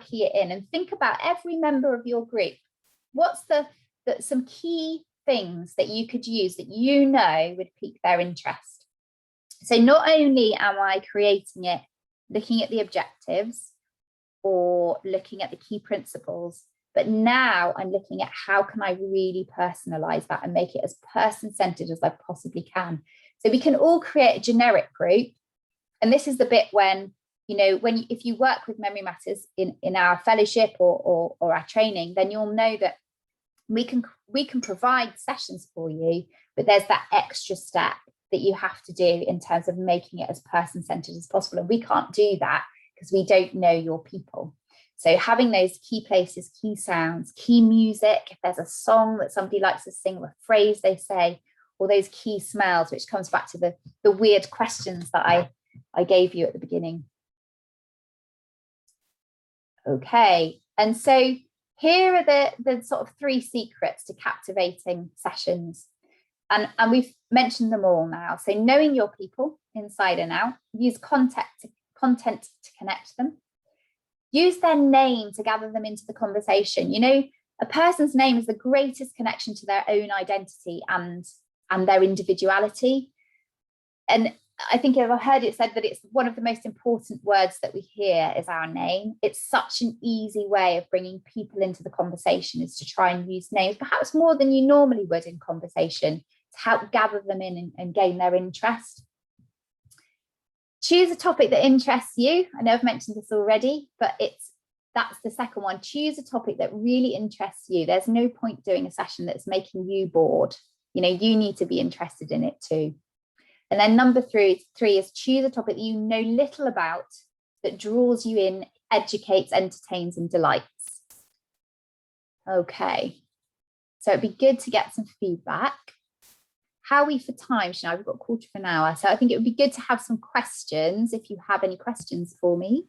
key it in, and think about every member of your group. What's some key things that you could use that you know would pique their interest? So not only am I creating it, looking at the objectives or looking at the key principles, but now I'm looking at how can I really personalize that and make it as person-centered as I possibly can. So we can all create a generic group. And this is the bit when, you know, if you work with Memory Matters in our fellowship or our training, then you'll know that we can provide sessions for you, but there's that extra step that you have to do in terms of making it as person-centered as possible. And we can't do that because we don't know your people. So having those key places, key sounds, key music, if there's a song that somebody likes to sing, or a phrase they say, or those key smells, which comes back to the weird questions that I gave you at the beginning. Okay, and so here are the sort of 3 secrets to captivating sessions. And we've mentioned them all now. So knowing your people inside and out, use content to connect them. Use their name to gather them into the conversation. You know, a person's name is the greatest connection to their own identity and their individuality. And I think I've heard it said that it's one of the most important words that we hear is our name. It's such an easy way of bringing people into the conversation, is to try and use names, perhaps more than you normally would in conversation, to help gather them in and gain their interest. Choose a topic that interests you. I know I've mentioned this already, but that's the second one. Choose a topic that really interests you. There's no point doing a session that's making you bored. You know, you need to be interested in it too. And then number three is choose a topic that you know little about, that draws you in, educates, entertains, and delights. Okay, so it'd be good to get some feedback. How are we for time, Shania? We've got a quarter of an hour. So I think it would be good to have some questions, if you have any questions for me.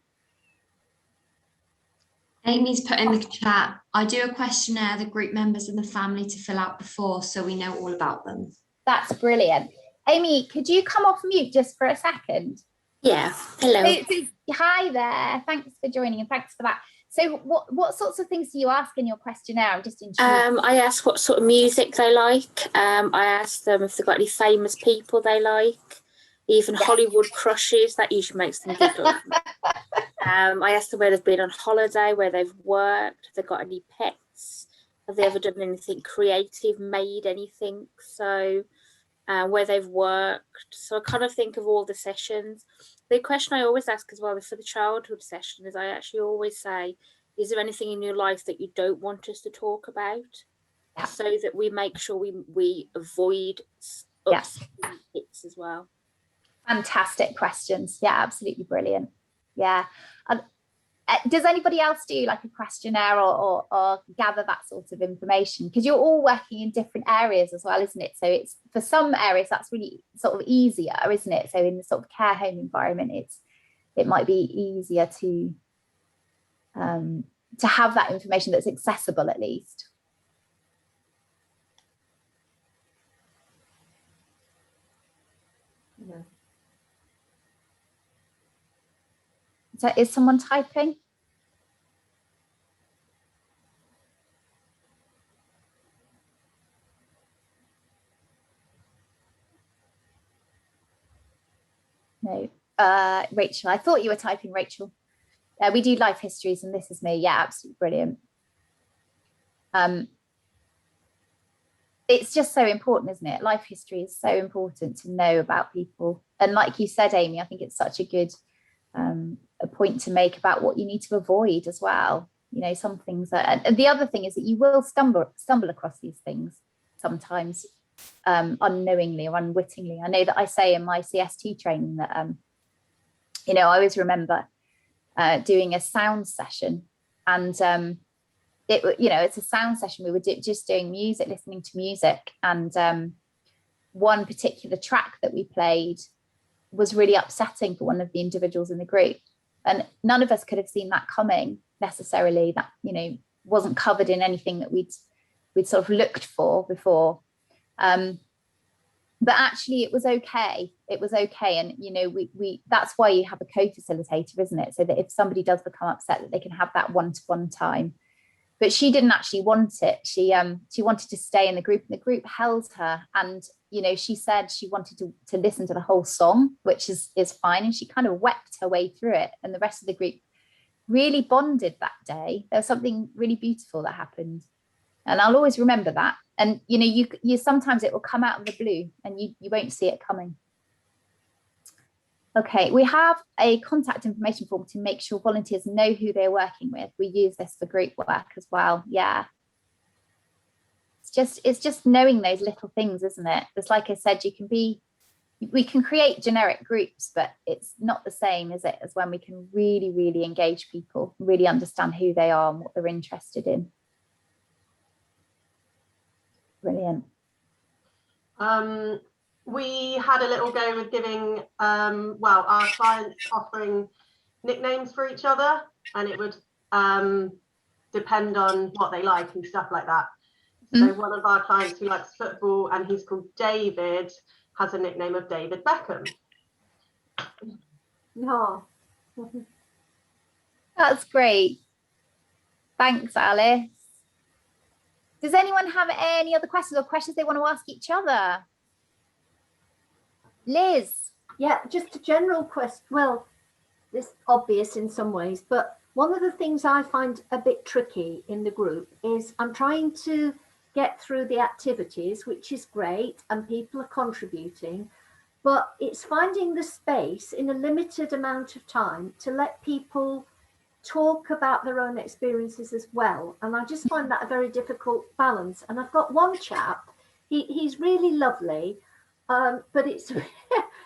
Amy's put in the chat, I do a questionnaire the group members and the family to fill out before, so we know all about them. That's brilliant. Amy, could you come off mute just for a second? Yeah, hello. Hi there. Thanks for joining and thanks for that. So what sorts of things do you ask in your questionnaire? I'm just intrigued. I ask what sort of music they like. I ask them if they've got any famous people they like, even Hollywood crushes. That usually makes them giggle. I ask them where they've been on holiday, where they've worked, if they've got any pets, have they ever done anything creative, made anything, so where they've worked. So I kind of think of all the sessions. The question I always ask as well for the childhood session is, I actually always say, is there anything in your life that you don't want us to talk about? Yeah. So that we make sure we avoid hits as well. Fantastic questions. Yeah, absolutely brilliant. Yeah. Does anybody else do like a questionnaire or gather that sort of information? Because you're all working in different areas as well, isn't it? So it's, for some areas that's really sort of easier, isn't it? So in the sort of care home environment, it might be easier to have that information that's accessible at least. Yeah. So is someone typing? No. Rachel, I thought you were typing, Rachel. We do life histories and this is me. Yeah, absolutely brilliant. It's just so important, isn't it? Life history is so important to know about people. And like you said, Amy, I think it's such a good a point to make about what you need to avoid as well. You know, some things that, and the other thing is that you will stumble across these things sometimes unknowingly or unwittingly. I know that I say in my CST training that you know, I always remember doing a sound session, and you know, it's a sound session. We were just doing music, listening to music, and one particular track that we played was really upsetting for one of the individuals in the group, and none of us could have seen that coming necessarily. That, you know, wasn't covered in anything that we'd sort of looked for before, but actually it was okay. It was okay. And you know, we that's why you have a co-facilitator, isn't it? So that if somebody does become upset, that they can have that one-to-one time. But she didn't actually want it. She wanted to stay in the group, and the group held her. And you know, she said she wanted to listen to the whole song, which is fine. And she kind of wept her way through it. And the rest of the group really bonded that day. There was something really beautiful that happened, and I'll always remember that. And you know, you sometimes it will come out of the blue, and you won't see it coming. Okay, we have a contact information form to make sure volunteers know who they're working with. We use this for group work as well. Yeah. It's just knowing those little things, isn't it? It's like I said, you can be we can create generic groups, but it's not the same, is it, as when we can really, really engage people, really understand who they are and what they're interested in. Brilliant. We had a little go with giving, well, our clients offering nicknames for each other, and it would depend on what they like and stuff like that. So one of our clients who likes football, and he's called David, has a nickname of David Beckham. No. That's great. Thanks, Alice. Does anyone have any other questions or questions they want to ask each other? Liz? Yeah, just a general question. Well, it's obvious in some ways, but one of the things I find a bit tricky in the group is I'm trying to get through the activities, which is great, and people are contributing, but it's finding the space in a limited amount of time to let people talk about their own experiences as well. And I just find that a very difficult balance. And I've got one chap, he's really lovely, but it's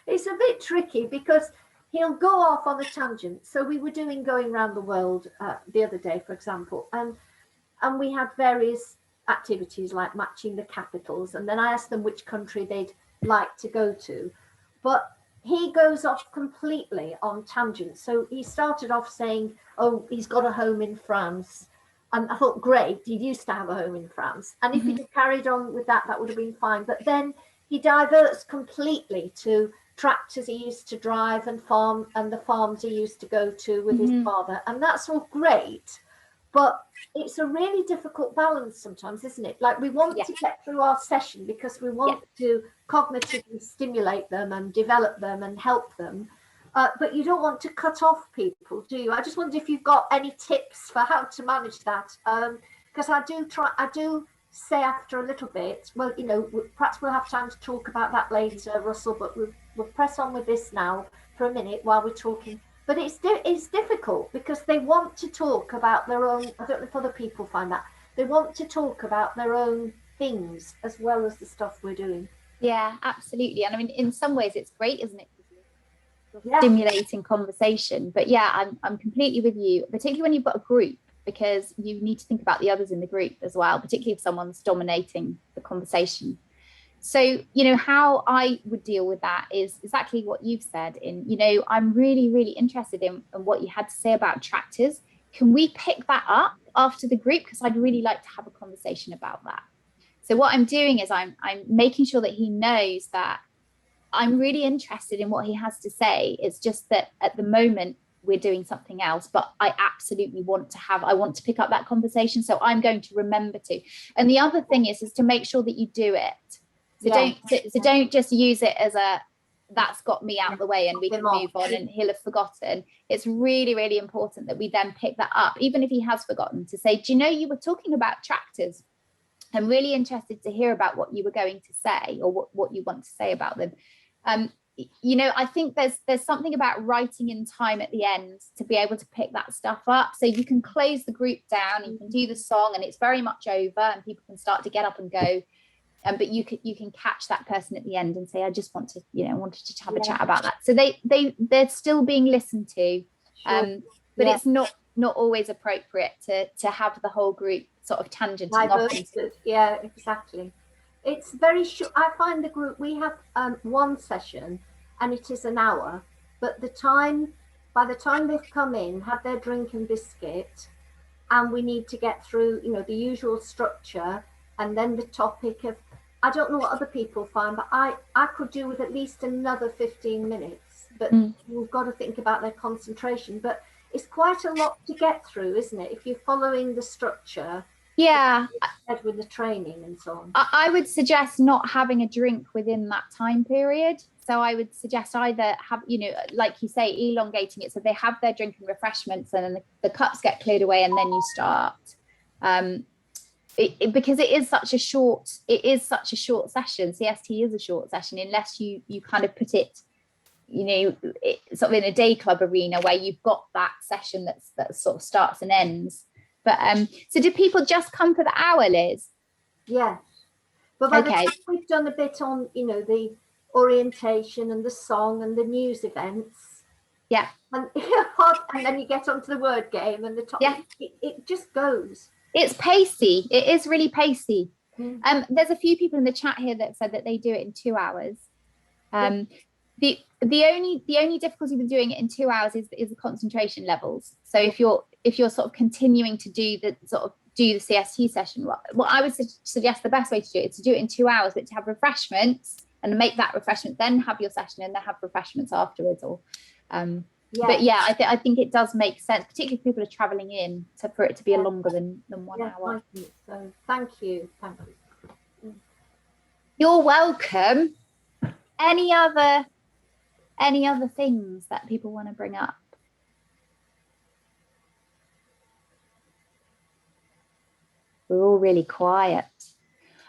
it's a bit tricky because he'll go off on a tangent. So we were doing going around the world the other day, for example, and we had various activities like matching the capitals, and then I asked them which country they'd like to go to, but he goes off completely on tangents. So he started off saying, oh, he's got a home in France, and I thought, great, he used to have a home in France, and if he carried on with that, that would have been fine. But then he diverts completely to tractors he used to drive and the farms he used to go to with his father, and that's all great, but it's a really difficult balance sometimes, isn't it? Like, we want to get through our session because we want to cognitively stimulate them and develop them and help them, but you don't want to cut off people, do you? I just wonder if you've got any tips for how to manage that, because I do say after a little bit, well, you know, perhaps we'll have time to talk about that later, Russell, but we'll press on with this now for a minute while we're talking. But it's difficult because they want to talk about their own, I don't know if other people find that, they want to talk about their own things as well as the stuff we're doing. Yeah, absolutely. And I mean, in some ways it's great, isn't it? Stimulating conversation. But yeah, I'm completely with you, particularly when you've got a group, because you need to think about the others in the group as well, particularly if someone's dominating the conversation. So, you know, how I would deal with that is exactly what you've said. You know, I'm really, really interested in what you had to say about tractors. Can we pick that up after the group? Because I'd really like to have a conversation about that. So what I'm doing is I'm making sure that he knows that I'm really interested in what he has to say. It's just that at the moment we're doing something else, but I absolutely want to pick up that conversation. So I'm going to remember to. And the other thing is to make sure that you do it. So don't just use it as that's got me out of the way and we can move on and he'll have forgotten. It's really, really important that we then pick that up, even if he has forgotten, to say, do you know, you were talking about tractors. I'm really interested to hear about what you were going to say, or what you want to say about them. You know, I think there's something about writing in time at the end to be able to pick that stuff up. So you can close the group down, you can do the song and it's very much over and people can start to get up and go. But you can catch that person at the end and say, I just want to, you know, wanted to have a chat about that. So they're still being listened to, but it's not always appropriate to have the whole group sort of tangenting off. Yeah, exactly. It's very short. I find the group, we have one session and it is an hour, but by the time they've come in, had their drink and biscuit, and we need to get through, you know, the usual structure and then the topic of, I don't know what other people find, but I could do with at least another 15 minutes, but we've got to think about their concentration. But it's quite a lot to get through, isn't it? If you're following the structure. Yeah, with the training and so on. I would suggest not having a drink within that time period. So I would suggest either have, you know, like you say, elongating it so they have their drink and refreshments and then the cups get cleared away and then you start. Because it is such a short session. CST is a short session unless you kind of put it, you know, sort of in a day club arena where you've got that session that sort of starts and ends. But so do people just come for the hour, Liz? Yeah, but by the time we've done a bit on, you know, the orientation and the song and the news events. Yeah. And, and then you get onto the word game and the top. Yeah. It just goes. It's pacey. It is really pacey. Mm. There's a few people in the chat here that said that they do it in 2 hours. The only difficulty with doing it in 2 hours is the concentration levels. So if you're sort of continuing to do the CST session, what I would suggest the best way to do it is to do it in 2 hours, but to have refreshments and make that refreshment, then have your session and then have refreshments afterwards. Or but yeah, I think it does make sense, particularly if people are traveling in, for it to be longer than 1 hour. I think so. Thank you. You're welcome. Any other things that people want to bring up? We're all really quiet.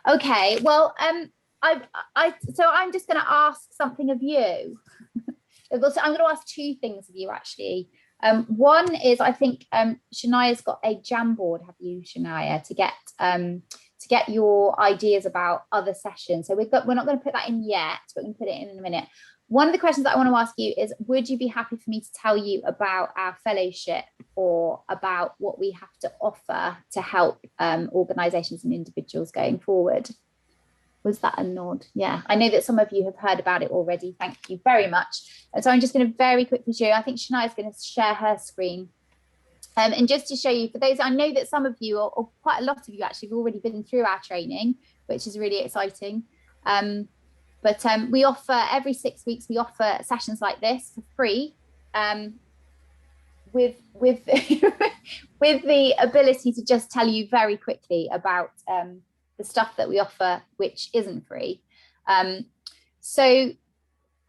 Okay, well, so I'm just going to ask something of you. I'm going to ask 2 things of you, actually. One is, I think Shania's got a Jamboard, have you, Shania, to get your ideas about other sessions. So we're not going to put that in yet, but we can put it in a minute. One of the questions that I want to ask you is, would you be happy for me to tell you about our fellowship or about what we have to offer to help organisations and individuals going forward? Was that a nod? Yeah, I know that some of you have heard about it already. Thank you very much. And so I'm just going to very quickly show you. I think Shania is going to share her screen. And just to show you, for those, I know that some of you, or quite a lot of you actually, have already been through our training, which is really exciting. But we offer, every 6 weeks, we offer sessions like this for free, with with the ability to just tell you very quickly about the stuff that we offer, which isn't free. So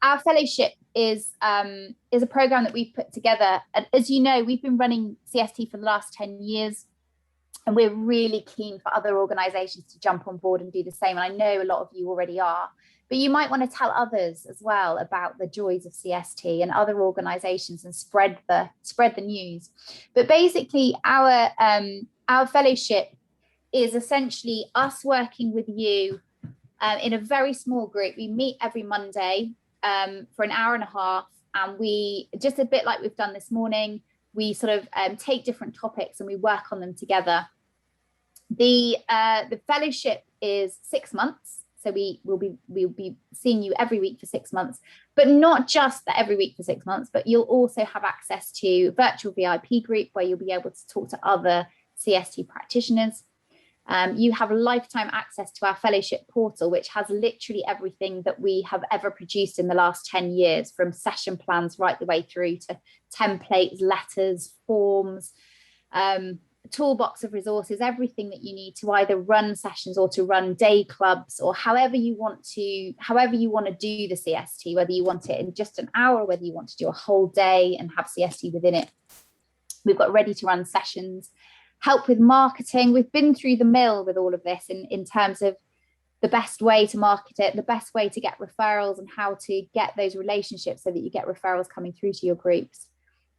our fellowship is a program that we've put together. And as you know, we've been running CST for the last 10 years, and we're really keen for other organisations to jump on board and do the same. And I know a lot of you already are, but you might want to tell others as well about the joys of CST and other organisations, and spread the news. But basically, our fellowship is essentially us working with you in a very small group. We meet every Monday for an hour and a half, and we, just a bit like we've done this morning, we sort of take different topics and we work on them together. The fellowship is 6 months. So we'll be seeing you every week for 6 months, but not just that every week for 6 months, but you'll also have access to a virtual VIP group where you'll be able to talk to other CST practitioners. You have lifetime access to our fellowship portal, which has literally everything that we have ever produced in the last 10 years, from session plans right the way through to templates, letters, forms, toolbox of resources, everything that you need to either run sessions or to run day clubs, or however you want to do the CST, whether you want it in just an hour, whether you want to do a whole day and have CST within it. We've got ready to run sessions, help with marketing. We've been through the mill with all of this in terms of the best way to market it, the best way to get referrals, and how to get those relationships so that you get referrals coming through to your groups.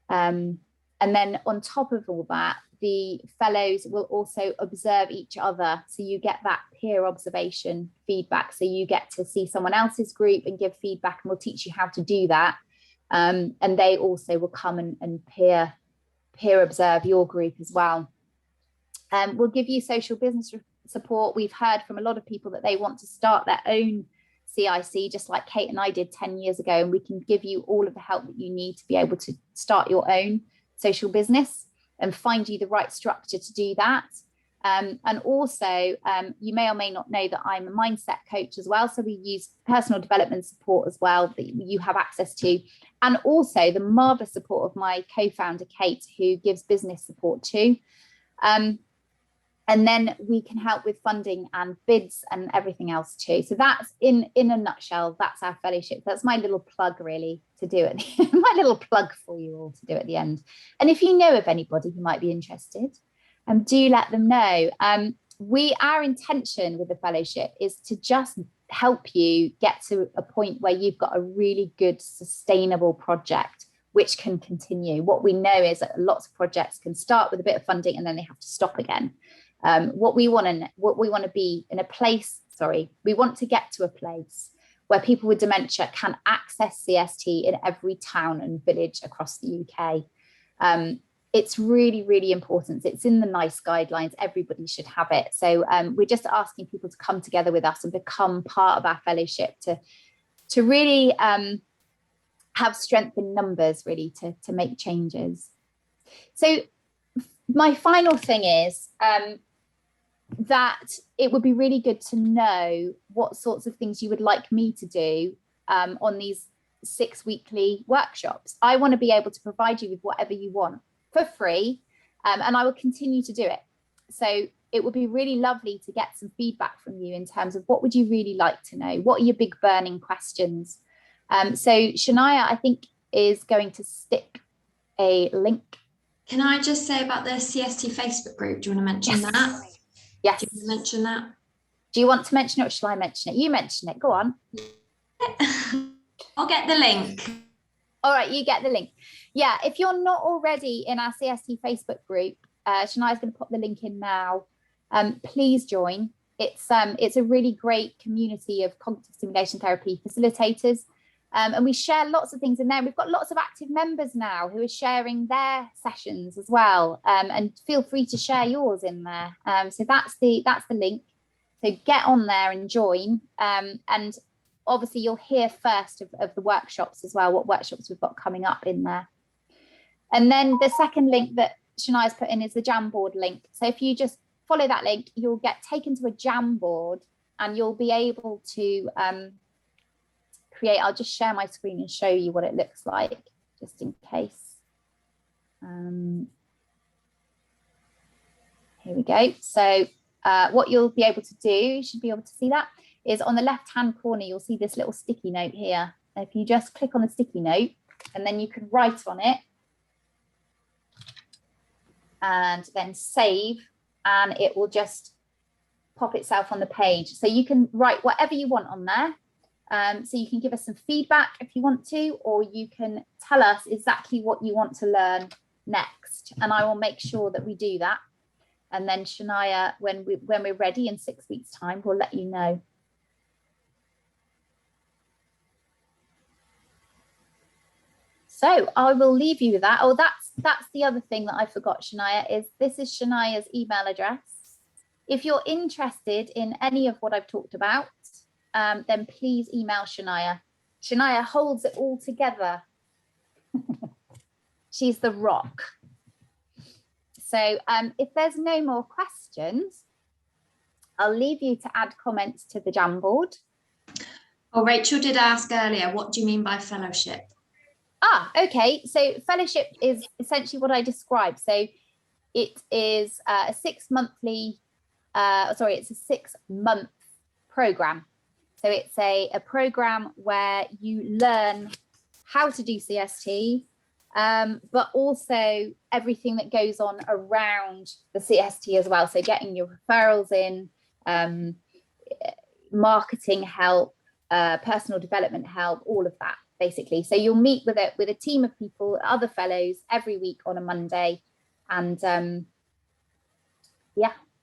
And then on top of all that, the fellows will also observe each other. So you get that peer observation feedback. So you get to see someone else's group and give feedback, and we'll teach you how to do that. And they also will come and peer observe your group as well. We'll give you social business support. We've heard from a lot of people that they want to start their own CIC, just like Kate and I did 10 years ago, and we can give you all of the help that you need to be able to start your own social business and find you the right structure to do that. And also, you may or may not know that I'm a mindset coach as well. So we use personal development support as well that you have access to. And also the marvelous support of my co-founder, Kate, who gives business support too. And then we can help with funding and bids and everything else too. So that's in a nutshell, that's our fellowship. That's my little plug really to do it. My little plug for you all to do at the end. And if you know of anybody who might be interested, do let them know. Our intention with the fellowship is to just help you get to a point where you've got a really good sustainable project which can continue. What we know is that lots of projects can start with a bit of funding and then they have to stop again. We want to get to a place where people with dementia can access CST in every town and village across the UK. It's really, really important. It's in the NICE guidelines. Everybody should have it. So we're just asking people to come together with us and become part of our fellowship to really have strength in numbers, really, to make changes. So my final thing is that it would be really good to know what sorts of things you would like me to do on these 6 weekly workshops. I want to be able to provide you with whatever you want for free, and I will continue to do it. So it would be really lovely to get some feedback from you in terms of what would you really like to know? What are your big burning questions? So Shania, I think, is going to stick a link. Can I just say about the CST Facebook group? Do you want to mention that? Yes. Do you want to mention that? Do you want to mention it or shall I mention it? You mention it. Go on. I'll get the link. All right, you get the link. Yeah, if you're not already in our CST Facebook group, Shania's going to pop the link in now. Please join. It's a really great community of cognitive stimulation therapy facilitators. And we share lots of things in there. We've got lots of active members now who are sharing their sessions as well. And feel free to share yours in there. So that's the link. So get on there and join. And obviously you'll hear first of the workshops as well, what workshops we've got coming up in there. And then the second link that Shania's put in is the Jamboard link. So if you just follow that link, you'll get taken to a Jamboard and you'll be able to create. I'll just share my screen and show you what it looks like, just in case. Here we go. So what you'll be able to do, you should be able to see that, is on the left-hand corner, you'll see this little sticky note here. If you just click on the sticky note, and then you can write on it, and then save, and it will just pop itself on the page. So you can write whatever you want on there. So you can give us some feedback if you want to, or you can tell us exactly what you want to learn next, and I will make sure that we do that. And then Shania, when we're ready in 6 weeks' time, we'll let you know. So I will leave you with that. Oh, that's the other thing that I forgot, Shania, is this is Shania's email address. If you're interested in any of what I've talked about, then please email Shania. Shania holds it all together. She's the rock. So if there's no more questions, I'll leave you to add comments to the Jamboard. Oh, Rachel did ask earlier, what do you mean by fellowship? Okay. So fellowship is essentially what I described. So it is a 6 monthly, it's a 6 month program. So it's a program where you learn how to do CST, but also everything that goes on around the CST as well. So getting your referrals in, marketing help, personal development help, all of that, basically. So you'll meet with a team of people, other fellows, every week on a Monday, and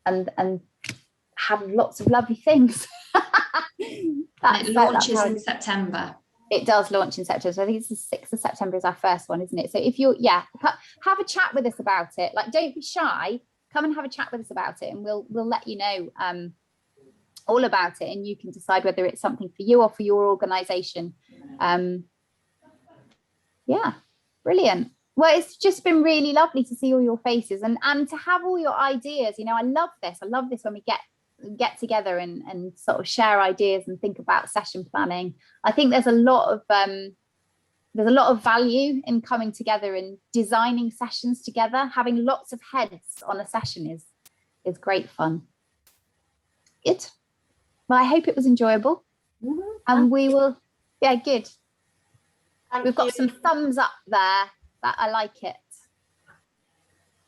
and have lots of lovely things. It launches in September. It does launch in September. So I think it's the 6th of September is our first one, isn't it? So if you're, have a chat with us about it. Like, don't be shy. Come and have a chat with us about it, and we'll let you know all about it, and you can decide whether it's something for you or for your organisation. Yeah, brilliant. Well, it's just been really lovely to see all your faces and to have all your ideas. You know, I love this. I love this when we get together and sort of share ideas and think about session planning. I think there's a lot of value in coming together and designing sessions together. Having lots of heads on a session is great fun. Good. Well, I hope it was enjoyable. Mm-hmm. And we will, good. We've got some thumbs up there. That I like it.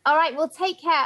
All right, well, take care.